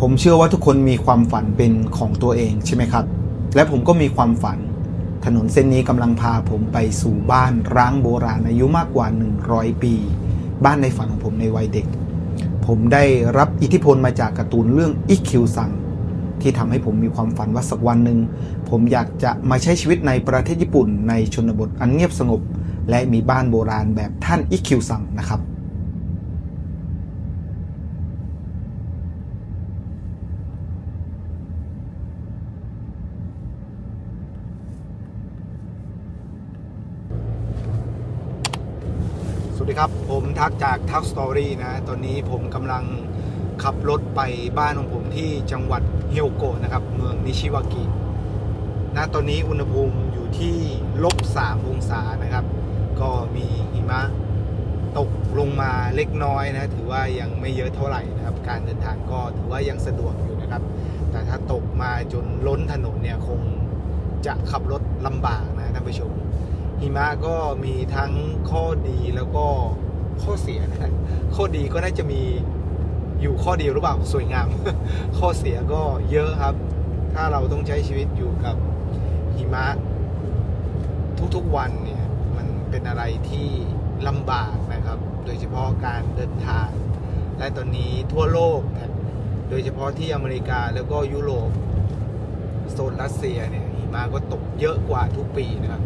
ผมเชื่อว่าทุกคนมีความฝันเป็นของตัวเองใช่ไหมครับและผมก็มีความฝันถนนเส้นนี้กำลังพาผมไปสู่บ้านร้างโบราณอายุมากกว่า100 ปีบ้านในฝันของผมในวัยเด็กผมได้รับอิทธิพลมาจากการ์ตูนเรื่องอิคิวซังที่ทำให้ผมมีความฝันว่าสักวันหนึ่งผมอยากจะมาใช้ชีวิตในประเทศญี่ปุ่นในชนบทอันเงียบสงบและมีบ้านโบราณแบบท่านอิคิวซังนะครับสวัสดีครับผมทักจากทักสตอรี่นะตอนนี้ผมกำลังขับรถไปบ้านของผมที่จังหวัดเฮียวโกะนะครับเมืองนิชิวากิณตอนนี้อุณหภูมิอยู่ที่-3 องศานะครับก็มีหิมะตกลงมาเล็กน้อยนะถือว่ายังไม่เยอะเท่าไหร่นะครับการเดินทางก็ถือว่ายังสะดวกอยู่นะครับแต่ถ้าตกมาจนล้นถนนเนี่ยคงจะขับรถลำบากนะท่านผู้ชมหิมะก็มีทั้งข้อดีแล้วก็ข้อเสียนะข้อดีก็น่าจะมีอยู่ข้อเดียวหรือเปล่าสวยงาม ข้อเสียก็เยอะครับถ้าเราต้องใช้ชีวิตอยู่กับหิมะทุกๆวันเนี่ยมันเป็นอะไรที่ลำบากนะครับโดยเฉพาะการเดินทางและตอนนี้ทั่วโลกโดยเฉพาะที่อเมริกาแล้วก็ยุโรปโซนรัสเซียเนี่ยหิมะก็ตกเยอะกว่าทุกปีนะครับ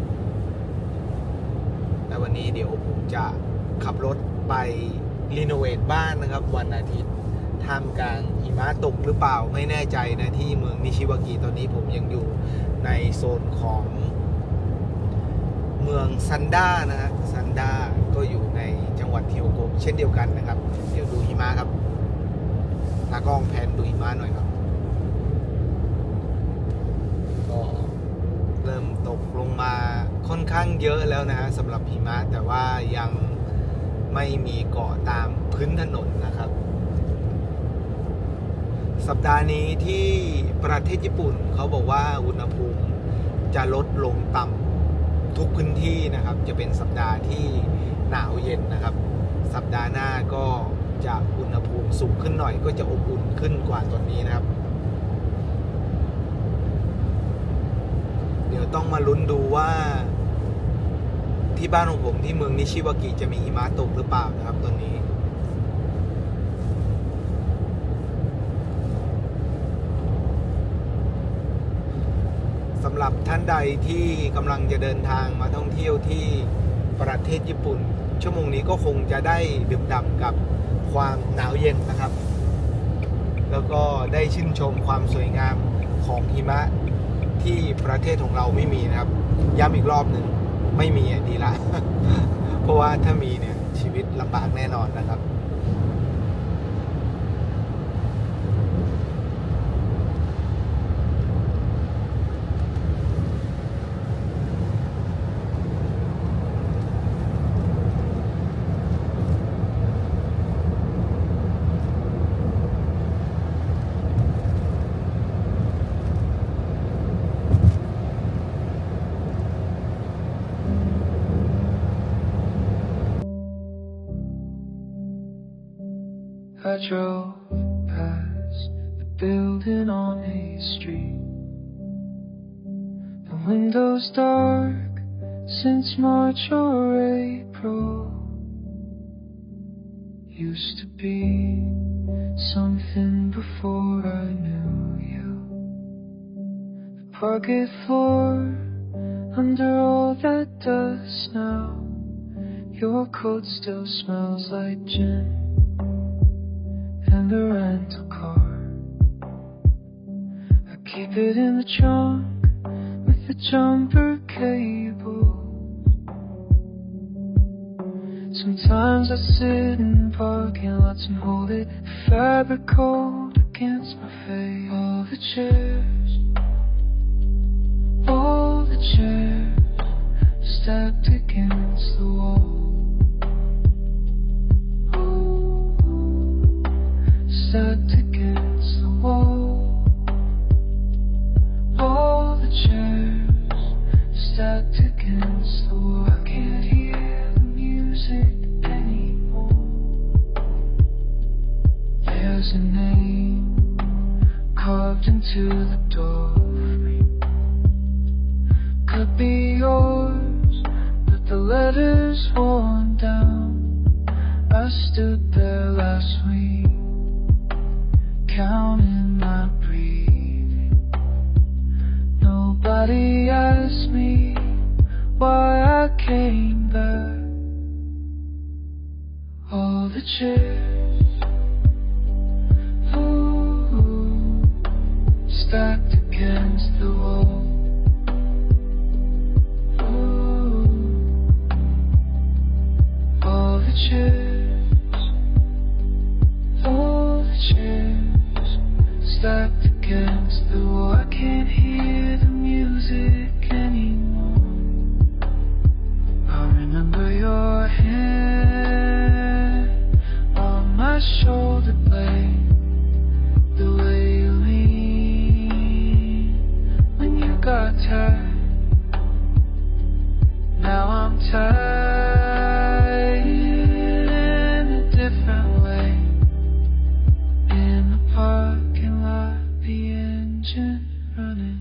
แต่วันนี้เดี๋ยวผมจะขับรถไปรีโนเวทบ้านนะครับวันอาทิตย์ท่ามกลางหิมะตกหรือเปล่าไม่แน่ใจนะที่เมืองนิชิวากิตอนนี้ผมยังอยู่ในโซนของเมืองซันดานะฮะซันดาก็อยู่ในจังหวัดเทียวโกะเช่นเดียวกันนะครับเดี๋ยวดูหิมะครับตากล้องแพนดูหิมะหน่อยครับก็เริ่มตกลงมาค่อนข้างเยอะแล้วนะฮะสำหรับหิมะแต่ว่ายังไม่มีเกาะตามพื้นถนนนะครับสัปดาห์นี้ที่ประเทศญี่ปุ่นเขาบอกว่าอุณหภูมิจะลดลงต่ำทุกพื้นที่นะครับจะเป็นสัปดาห์ที่หนาวเย็นนะครับสัปดาห์หน้าก็จะอุณหภูมิสูงขึ้นหน่อยก็จะอบอุ่นขึ้นกว่าตอนนี้นะครับเดี๋ยวต้องมาลุ้นดูว่าที่บ้านของผมที่เมืองนิชิวากิจะมีหิมะตกหรือเปล่านะครับตอนนี้สำหรับท่านใดที่กำลังจะเดินทางมาท่องเที่ยวที่ประเทศญี่ปุ่นชั่วโมงนี้ก็คงจะได้ดื่มด่ำกับความหนาวเย็นนะครับแล้วก็ได้ชื่นชมความสวยงามของหิมะที่ประเทศของเราไม่มีนะครับย้ำอีกรอบหนึ่งไม่มีดีละ เพราะว่าถ้ามีเนี่ยชีวิตลำบากแน่นอนนะครับI drove past the building on a street. The windows dark since March or April. Used to be something before I knew you. The parquet floor under all that dust now. Your coat still smells like gin.And a rental car. I keep it in the trunk with the jumper cable. Sometimes I sit in parking lots and hold it, fabric cold against my face. All the chairs stacked against the wall.Stacked against the wall. All the chairs stacked against the wall. I can't hear the music anymore. There's a name carved into the doorframe. Could be yours, but the letters worn down. I stood there last week, counting my breathing. Nobody asked me why I came back. All the chairs, ooh, stacked against the wall. Ooh, all the chairs, stacked against the wall. I can't hear the music anymore. I remember your hand on my shoulder blade, the way you lean when you got tired. Now I'm tired in a different way. In the parking lot, the engine running.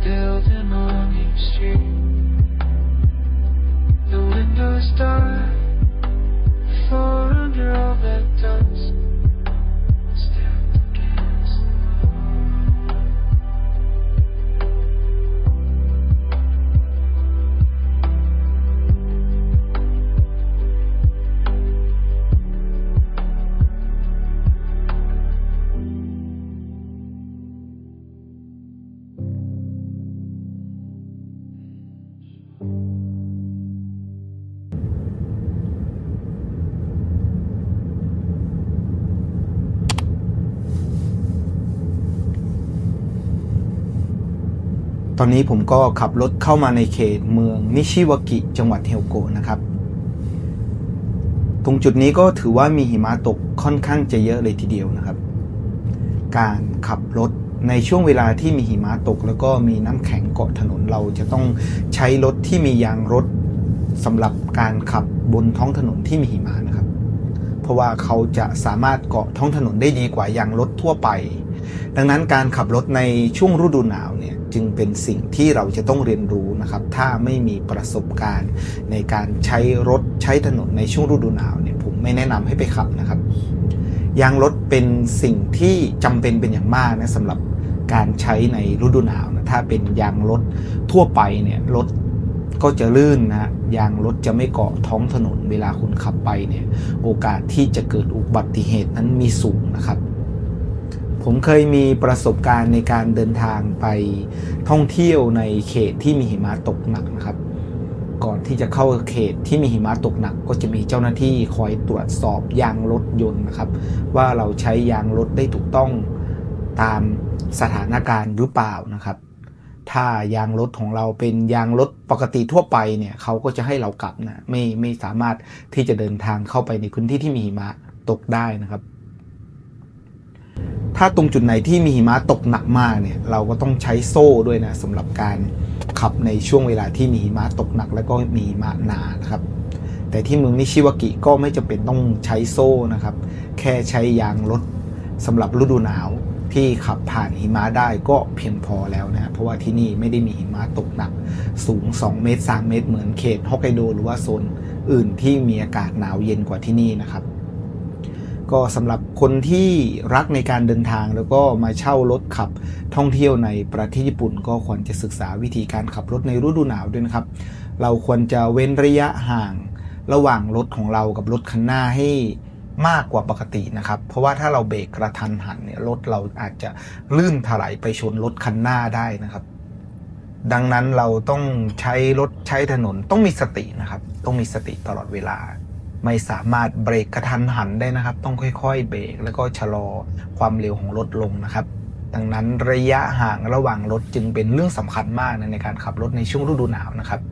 Building on each street, the windows dark, the floor under all that dust, stacked against the wall.ตอนนี้ผมก็ขับรถเข้ามาในเขตเมืองนิชิวากิจังหวัดเฮลโกะนะครับตรงจุดนี้ก็ถือว่ามีหิมะตกค่อนข้างจะเยอะเลยทีเดียวนะครับการขับรถในช่วงเวลาที่มีหิมะตกแล้วก็มีน้ำแข็งเกาะถนนเราจะต้องใช้รถที่มียางรถสำหรับการขับบนท้องถนนที่มีหิมะนะครับเพราะว่าเขาจะสามารถเกาะท้องถนนได้ดีกว่ายางรถทั่วไปดังนั้นการขับรถในช่วงฤดูหนาวเนี่ยจึงเป็นสิ่งที่เราจะต้องเรียนรู้นะครับถ้าไม่มีประสบการณ์ในการใช้รถใช้ถนนในช่วงฤดูหนาวเนี่ยผมไม่แนะนำให้ไปขับนะครับยางรถเป็นสิ่งที่จำเป็นอย่างมากนะสำหรับการใช้ในฤดูหนาวนะถ้าเป็นยางรถทั่วไปเนี่ยรถก็จะลื่นนะยางรถจะไม่เกาะท้องถนนเวลาคุณขับไปเนี่ยโอกาสที่จะเกิดอุบัติเหตุนั้นมีสูงนะครับผมเคยมีประสบการณ์ในการเดินทางไปท่องเที่ยวในเขตที่มีหิมะตกหนักนะครับก่อนที่จะเข้าเขตที่มีหิมะตกหนักก็จะมีเจ้าหน้าที่คอยตรวจสอบยางรถยนต์นะครับว่าเราใช้ยางรถได้ถูกต้องตามสถานการณ์หรือเปล่านะครับถ้ายางรถของเราเป็นยางรถปกติทั่วไปเนี่ยเขาก็จะให้เรากลับนะไม่สามารถที่จะเดินทางเข้าไปในพื้นที่ที่มีหิมะตกได้นะครับถ้าตรงจุดไหนที่มีหิมะตกหนักมากเนี่ยเราก็ต้องใช้โซ่ด้วยนะสำหรับการขับในช่วงเวลาที่มีหิมะตกหนักแล้วก็มีหิมะหนานะครับแต่ที่เมืองนิชิวากิก็ไม่จำเป็นต้องใช้โซ่นะครับแค่ใช้ยางรถสำหรับฤดูหนาวที่ขับผ่านหิมะได้ก็เพียงพอแล้วนะเพราะว่าที่นี่ไม่ได้มีหิมะตกหนักสูง2 เมตร 3 เมตรเหมือนเขตฮอกไกโดหรือว่าโซนอื่นที่มีอากาศหนาวเย็นกว่าที่นี่นะครับก็สำหรับคนที่รักในการเดินทางแล้วก็มาเช่ารถขับท่องเที่ยวในประเทศญี่ปุ่นก็ควรจะศึกษาวิธีการขับรถในฤดูหนาวด้วยนะครับเราควรจะเว้นระยะห่างระหว่างรถของเรากับรถคันหน้าให้มากกว่าปกตินะครับเพราะว่าถ้าเราเบรกกระทันหันเนี่ยรถเราอาจจะลื่นถลายไปชนรถคันหน้าได้นะครับดังนั้นเราต้องใช้รถใช้ถนนต้องมีสตินะครับต้องมีสติตลอดเวลาไม่สามารถเบรกกระทันหันได้นะครับต้องค่อยๆเบรกแล้วก็ชะลอความเร็วของรถลงนะครับดังนั้นระยะห่างระหว่างรถจึงเป็นเรื่องสำคัญมากในการขับรถในช่วงฤดูหนาวนะครับ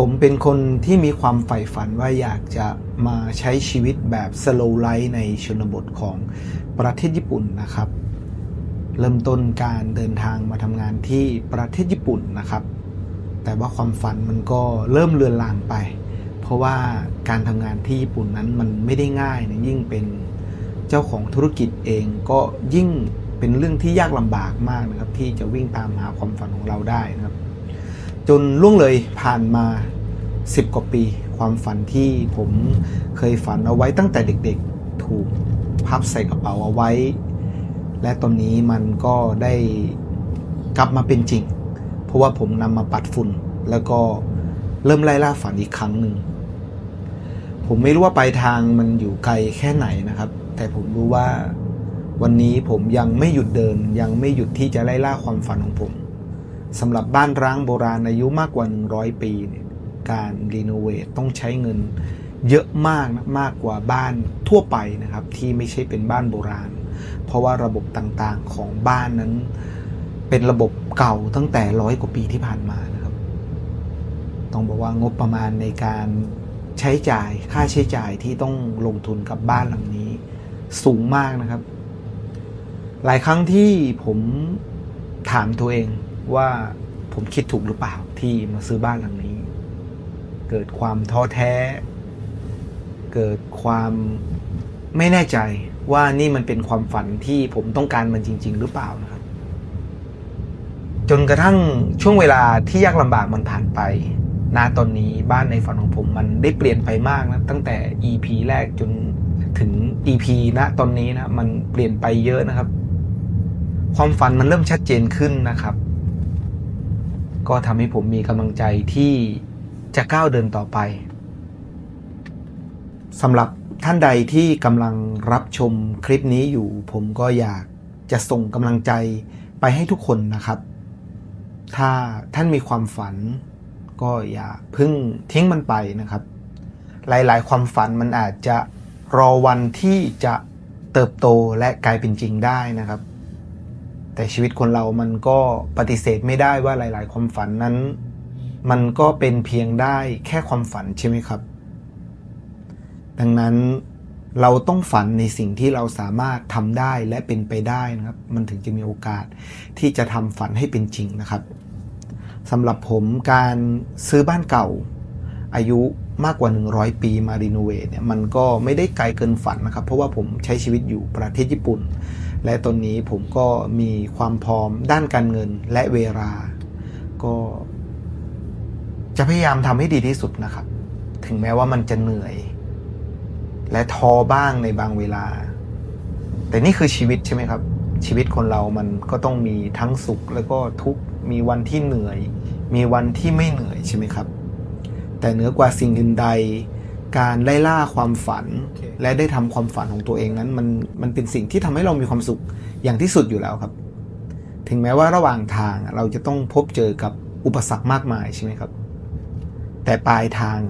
ผมเป็นคนที่มีความใฝ่ฝันว่าอยากจะมาใช้ชีวิตแบบ slow life ในชนบทของประเทศญี่ปุ่นนะครับเริ่มต้นการเดินทางมาทำงานที่ประเทศญี่ปุ่นนะครับแต่ว่าความฝันมันก็เริ่มเลือนลางไปเพราะว่าการทำงานที่ญี่ปุ่นนั้นมันไม่ได้ง่ายนะยิ่งเป็นเจ้าของธุรกิจเองก็ยิ่งเป็นเรื่องที่ยากลำบากมากนะครับที่จะวิ่งตามหาความฝันของเราได้นะครับจนล่วงเลยผ่านมา10 กว่าปีความฝันที่ผมเคยฝันเอาไว้ตั้งแต่เด็กๆถูกพับใส่กระเป๋าเอาไว้และตอนนี้มันก็ได้กลับมาเป็นจริงเพราะว่าผมนำมาปัดฝุ่นแล้วก็เริ่มไล่ล่าฝันอีกครั้งหนึ่งผมไม่รู้ว่าปลายทางมันอยู่ไกลแค่ไหนนะครับแต่ผมรู้ว่าวันนี้ผมยังไม่หยุดเดินยังไม่หยุดที่จะไล่ล่าความฝันของผมสำหรับบ้านร้างโบราณอายุมากกว่า100 ปีเนี่ยการรีโนเวทต้องใช้เงินเยอะมากนะมากกว่าบ้านทั่วไปนะครับที่ไม่ใช่เป็นบ้านโบราณเพราะว่าระบบต่างๆของบ้านนั้นเป็นระบบเก่าตั้งแต่100 กว่าปีที่ผ่านมานะครับต้องบอกว่างบประมาณในการใช้จ่ายค่าใช้จ่ายที่ต้องลงทุนกับบ้านหลังนี้สูงมากนะครับหลายครั้งที่ผมถามตัวเองว่าผมคิดถูกหรือเปล่าที่มาซื้อบ้านหลังนี้เกิดความท้อแท้เกิดความไม่แน่ใจว่านี่มันเป็นความฝันที่ผมต้องการมันจริงๆหรือเปล่านะครับจนกระทั่งช่วงเวลาที่ยากลำบากมันผ่านไปณตอนนี้บ้านในฝันของผมมันได้เปลี่ยนไปมากนะตั้งแต่ EP แรกจนถึง EP ณตอนนี้นะมันเปลี่ยนไปเยอะนะครับความฝันมันเริ่มชัดเจนขึ้นนะครับก็ทำให้ผมมีกำลังใจที่จะก้าวเดินต่อไปสำหรับท่านใดที่กำลังรับชมคลิปนี้อยู่ผมก็อยากจะส่งกำลังใจไปให้ทุกคนนะครับถ้าท่านมีความฝันก็อย่าเพิ่งทิ้งมันไปนะครับหลายๆความฝันมันอาจจะรอวันที่จะเติบโตและกลายเป็นจริงได้นะครับแต่ชีวิตคนเรามันก็ปฏิเสธไม่ได้ว่าหลายๆความฝันนั้นมันก็เป็นเพียงได้แค่ความฝันใช่ไหมครับดังนั้นเราต้องฝันในสิ่งที่เราสามารถทำได้และเป็นไปได้นะครับมันถึงจะมีโอกาสที่จะทำฝันให้เป็นจริงนะครับสำหรับผมการซื้อบ้านเก่าอายุมากกว่า100 ปีมารีโนเวทเนี่ยมันก็ไม่ได้ไกลเกินฝันนะครับเพราะว่าผมใช้ชีวิตอยู่ประเทศญี่ปุ่นและตอนนี้ผมก็มีความพร้อมด้านการเงินและเวลาก็จะพยายามทำให้ดีที่สุดนะครับถึงแม้ว่ามันจะเหนื่อยและท้อบ้างในบางเวลาแต่นี่คือชีวิตใช่ไหมครับชีวิตคนเรามันก็ต้องมีทั้งสุขแล้วก็ทุกข์มีวันที่เหนื่อยมีวันที่ไม่เหนื่อยใช่ไหมครับแต่เหนือกว่าสิ่งอื่นใดการไล่ล่าความฝันและได้ทำความฝันของตัวเองนั้นมันเป็นสิ่งที่ทำให้เรามีความสุขอย่างที่สุดอยู่แล้วครับถึงแม้ว่าระหว่างทางเราจะต้องพบเจอกับอุปสรรคมากมายใช่ไหมครับแต่ปลายทาง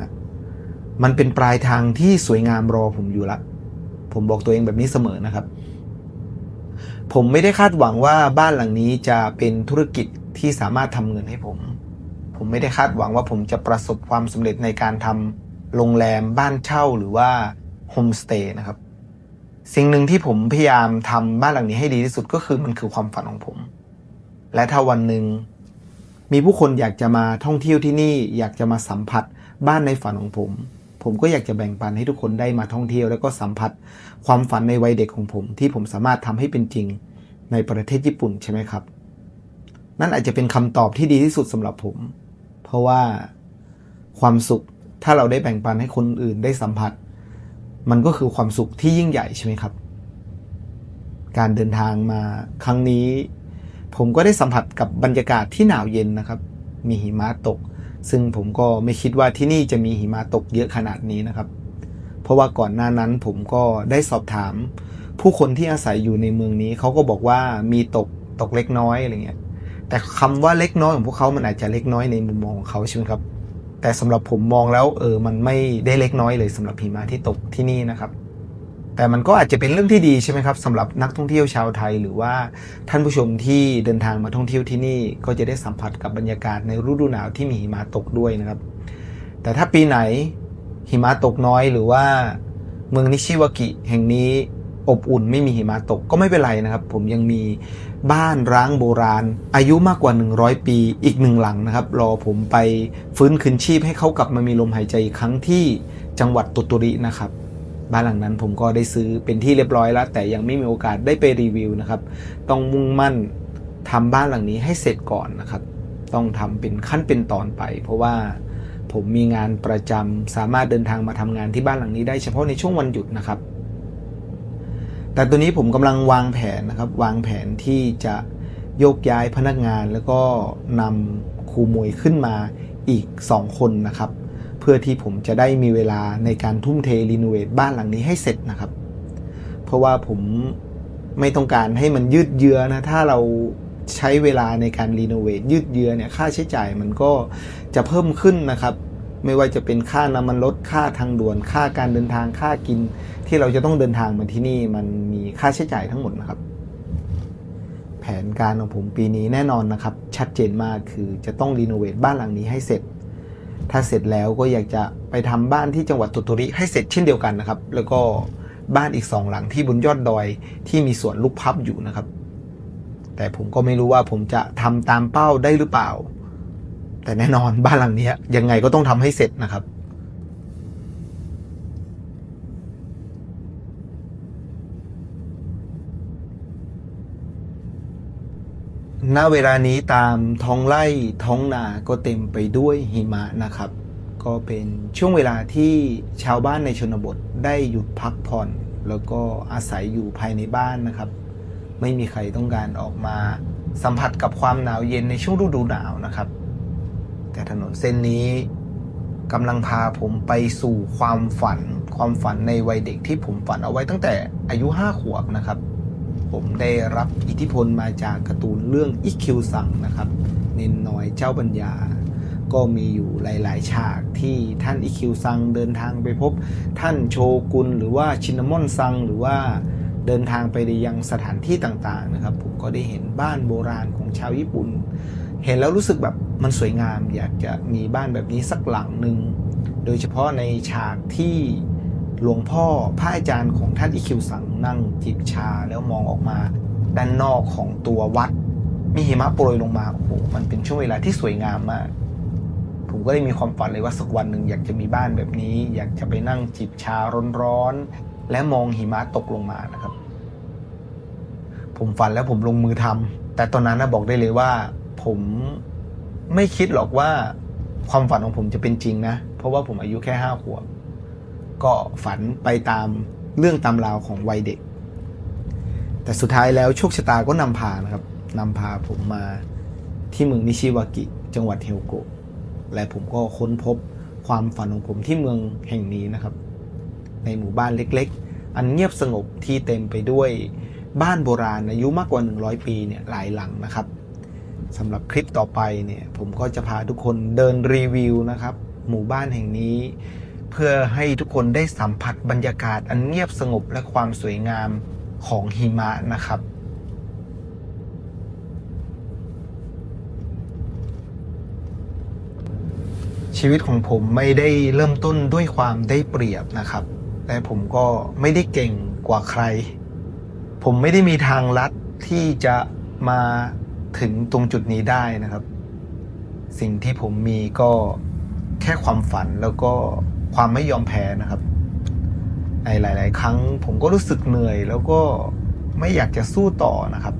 มันเป็นปลายทางที่สวยงามรอผมอยู่ละผมบอกตัวเองแบบนี้เสมอนะครับผมไม่ได้คาดหวังว่าบ้านหลังนี้จะเป็นธุรกิจที่สามารถทำเงินให้ผมไม่ได้คาดหวังว่าผมจะประสบความสำเร็จในการทำโรงแรมบ้านเช่าหรือว่าโฮมสเตย์นะครับสิ่งหนึ่งที่ผมพยายามทำบ้านหลังนี้ให้ดีที่สุดก็คือมันคือความฝันของผมและถ้าวันหนึ่งมีผู้คนอยากจะมาท่องเที่ยวที่นี่อยากจะมาสัมผัสบ้านในฝันของผมก็อยากจะแบ่งปันให้ทุกคนได้มาท่องเที่ยวแล้วก็สัมผัสความฝันในวัยเด็กของผมที่ผมสามารถทำให้เป็นจริงในประเทศญี่ปุ่นใช่ไหมครับนั่นอาจจะเป็นคำตอบที่ดีที่สุดสำหรับผมเพราะว่าความสุขถ้าเราได้แบ่งปันให้คนอื่นได้สัมผัสมันก็คือความสุขที่ยิ่งใหญ่ใช่ไหมครับการเดินทางมาครั้งนี้ผมก็ได้สัมผัสกับบรรยากาศที่หนาวเย็นนะครับมีหิมะตกซึ่งผมก็ไม่คิดว่าที่นี่จะมีหิมะตกเยอะขนาดนี้นะครับเพราะว่าก่อนหน้านั้นผมก็ได้สอบถามผู้คนที่อาศัยอยู่ในเมืองนี้เขาก็บอกว่ามีตกเล็กน้อยอะไรเงี้ยแต่คำว่าเล็กน้อยของพวกเขามันอาจจะเล็กน้อยในมุมมองของเขาใช่ไหมครับแต่สำหรับผมมองแล้วมันไม่ได้เล็กน้อยเลยสำหรับหิมะที่ตกที่นี่นะครับแต่มันก็อาจจะเป็นเรื่องที่ดีใช่ไหมครับสำหรับนักท่องเที่ยวชาวไทยหรือว่าท่านผู้ชมที่เดินทางมาท่องเที่ยวที่นี่ก็จะได้สัมผัสกับบรรยากาศในฤดูหนาวที่มีหิมะตกด้วยนะครับ แต่ถ้าปีไหนหิมะตกน้อยหรือว่าเมืองนิชิวากิแห่งนี้อบอุ่นไม่มีหิมะตกก็ไม่เป็นไรนะครับผมยังมีบ้านร้างโบราณอายุมากกว่า100ปีอีก1หลังนะครับรอผมไปฟื้นคืนชีพให้เขากลับมามีลมหายใจอีกครั้งที่จังหวัดโตโตรินะครับบ้านหลังนั้นผมก็ได้ซื้อเป็นที่เรียบร้อยแล้วแต่ยังไม่มีโอกาสได้ไปรีวิวนะครับต้องมุ่งมั่นทำบ้านหลังนี้ให้เสร็จก่อนนะครับต้องทำเป็นขั้นเป็นตอนไปเพราะว่าผมมีงานประจำสามารถเดินทางมาทำงานที่บ้านหลังนี้ได้เฉพาะในช่วงวันหยุดนะครับแต่ตัวนี้ผมกำลังวางแผนนะครับวางแผนที่จะโยกย้ายพนักงานแล้วก็นำครูมวยขึ้นมาอีก2คนนะครับเพื่อที่ผมจะได้มีเวลาในการทุ่มเทรีโนเวทบ้านหลังนี้ให้เสร็จนะครับเพราะว่าผมไม่ต้องการให้มันยืดเยื้อนะถ้าเราใช้เวลาในการรีโนเวทยืดเยื้อเนี่ยค่าใช้จ่ายมันก็จะเพิ่มขึ้นนะครับไม่ว่าจะเป็นค่าน้ำมันรถค่าทางด่วนค่าการเดินทางค่ากินที่เราจะต้องเดินทางมาที่นี่มันมีค่าใช้จ่ายทั้งหมดนะครับแผนการของผมปีนี้แน่นอนนะครับชัดเจนมากคือจะต้องรีโนเวทบ้านหลังนี้ให้เสร็จถ้าเสร็จแล้วก็อยากจะไปทำบ้านที่จังหวัดโตโตริให้เสร็จเช่นเดียวกันนะครับแล้วก็บ้านอีก2หลังที่บนยอดดอยที่มีสวนลูกพับอยู่นะครับแต่ผมก็ไม่รู้ว่าผมจะทำตามเป้าได้หรือเปล่าแต่แน่นอนบ้านหลังนี้ยังไงก็ต้องทำให้เสร็จนะครับณเวลานี้ตามท้องไร่ท้องนาก็เต็มไปด้วยหิมะนะครับก็เป็นช่วงเวลาที่ชาวบ้านในชนบทได้หยุดพักผ่อนแล้วก็อาศัยอยู่ภายในบ้านนะครับไม่มีใครต้องการออกมาสัมผัสกับความหนาวเย็นในช่วงฤดูหนาวนะครับแต่ถนนเส้นนี้กำลังพาผมไปสู่ความฝันในวัยเด็กที่ผมฝันเอาไว้ตั้งแต่อายุ5 ขวบนะครับผมได้รับอิทธิพลมาจากการ์ตูนเรื่องอิคิวซังนะครับเนนน้อยเจ้าปัญญาก็มีอยู่หลายๆฉากที่ท่านอิคิวซังเดินทางไปพบท่านโชกุนหรือว่าชินนามอนซังหรือว่าเดินทางไปยังสถานที่ต่างๆนะครับผมก็ได้เห็นบ้านโบราณของชาวญี่ปุ่นเห็นแล้วรู้สึกแบบมันสวยงามอยากจะมีบ้านแบบนี้สักหลังหนึ่งโดยเฉพาะในฉากที่หลวงพ่อพระอาจารย์ของท่านอิคิวซังนั่งจิบชาแล้วมองออกมาด้านนอกของตัววัดมีหิมะโปรยลงมาโอ้โหมันเป็นช่วงเวลาที่สวยงามมากผมก็ได้มีความฝันเลยว่าสักวันหนึ่งอยากจะมีบ้านแบบนี้อยากจะไปนั่งจิบชาร้อนๆและมองหิมะตกลงมานะครับผมฝันแล้วผมลงมือทำแต่ตอนนั้นนะบอกได้เลยว่าผมไม่คิดหรอกว่าความฝันของผมจะเป็นจริงนะเพราะว่าผมอายุแค่5 ขวบก็ฝันไปตามเรื่องตามราวของวัยเด็กแต่สุดท้ายแล้วโชคชะตาก็นำพานะครับนำพาผมมาที่เมืองนิชิวากิจังหวัดเฮลโกะและผมก็ค้นพบความฝันของผมที่เมืองแห่งนี้นะครับในหมู่บ้านเล็กๆอันเงียบสงบที่เต็มไปด้วยบ้านโบราณอายุมากกว่า100 ปีเนี่ยหลายหลังนะครับสำหรับคลิปต่อไปเนี่ยผมก็จะพาทุกคนเดินรีวิวนะครับหมู่บ้านแห่งนี้เพื่อให้ทุกคนได้สัมผัสบรรยากาศอันเงียบสงบและความสวยงามของหิมะนะครับชีวิตของผมไม่ได้เริ่มต้นด้วยความได้เปรียบนะครับและผมก็ไม่ได้เก่งกว่าใครผมไม่ได้มีทางลัดที่จะมาถึงตรงจุดนี้ได้นะครับสิ่งที่ผมมีก็แค่ความฝันแล้วก็ความไม่ยอมแพ้นะครับในหลายๆครั้งผมก็รู้สึกเหนื่อยแล้วก็ไม่อยากจะสู้ต่อนะครับ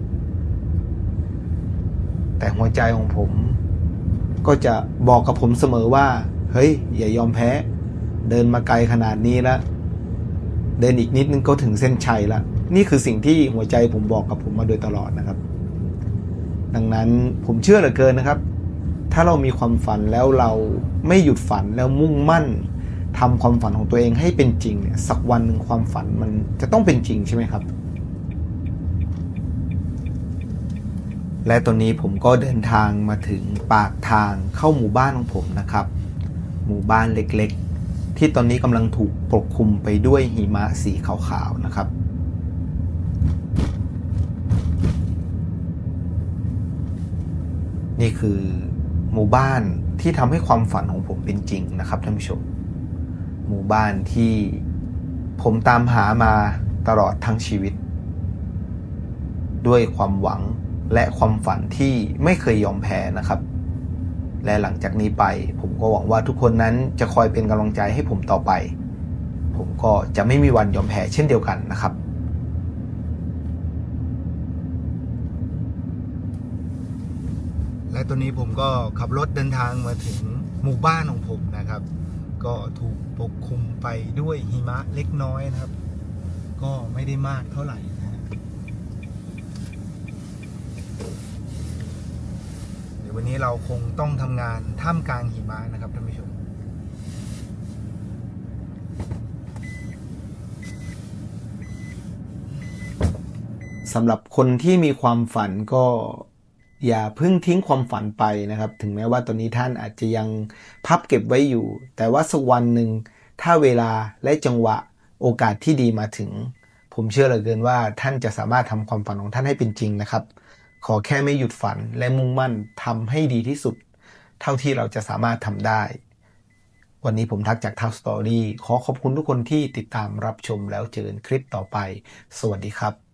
แต่หัวใจของผมก็จะบอกกับผมเสมอว่าเฮ้ยอย่ายอมแพ้เดินมาไกลขนาดนี้แล้วเดินอีกนิดนึงก็ถึงเส้นชัยแล้วนี่คือสิ่งที่หัวใจผมบอกกับผมมาโดยตลอดนะครับดังนั้นผมเชื่อเหลือเกินนะครับถ้าเรามีความฝันแล้วเราไม่หยุดฝันแล้วมุ่งมั่นทำความฝันของตัวเองให้เป็นจริงเนี่ยสักวันหนึ่งความฝันมันจะต้องเป็นจริงใช่ไหมครับและตอนนี้ผมก็เดินทางมาถึงปากทางเข้าหมู่บ้านของผมนะครับหมู่บ้านเล็กๆที่ตอนนี้กำลังถูกปกคลุมไปด้วยหิมะสีขาวๆนะครับนี่คือหมู่บ้าน ที่ทำให้ความฝันของผมเป็นจริงนะครับท่านผู้ชมหมู่บ้านที่ผมตามหามาตลอดทั้งชีวิตด้วยความหวังและความฝันที่ไม่เคยยอมแพ้นะครับและหลังจากนี้ไปผมก็หวังว่าทุกคนนั้นจะคอยเป็นกำลังใจให้ผมต่อไปผมก็จะไม่มีวันยอมแพ้เช่นเดียวกันนะครับและตอนนี้ผมก็ขับรถเดินทางมาถึงหมู่บ้านของผมนะครับก็ถูกปกคลุมไปด้วยหิมะเล็กน้อยนะครับก็ไม่ได้มากเท่าไหร่นะเดี๋ยววันนี้เราคงต้องทำงานท่ามกลางหิมะนะครับท่านผู้ชมสำหรับคนที่มีความฝันก็อย่าเพิ่งทิ้งความฝันไปนะครับถึงแม้ว่าตอนนี้ท่านอาจจะยังพับเก็บไว้อยู่แต่ว่าสักวันหนึ่งถ้าเวลาและจังหวะโอกาสที่ดีมาถึงผมเชื่อเหลือเกินว่าท่านจะสามารถทำความฝันของท่านให้เป็นจริงนะครับขอแค่ไม่หยุดฝันและมุ่งมั่นทำให้ดีที่สุดเท่าที่เราจะสามารถทำได้วันนี้ผมทักจากทักสตอรี่ขอขอบคุณทุกคนที่ติดตามรับชมแล้วเจอกันคลิปต่อไปสวัสดีครับ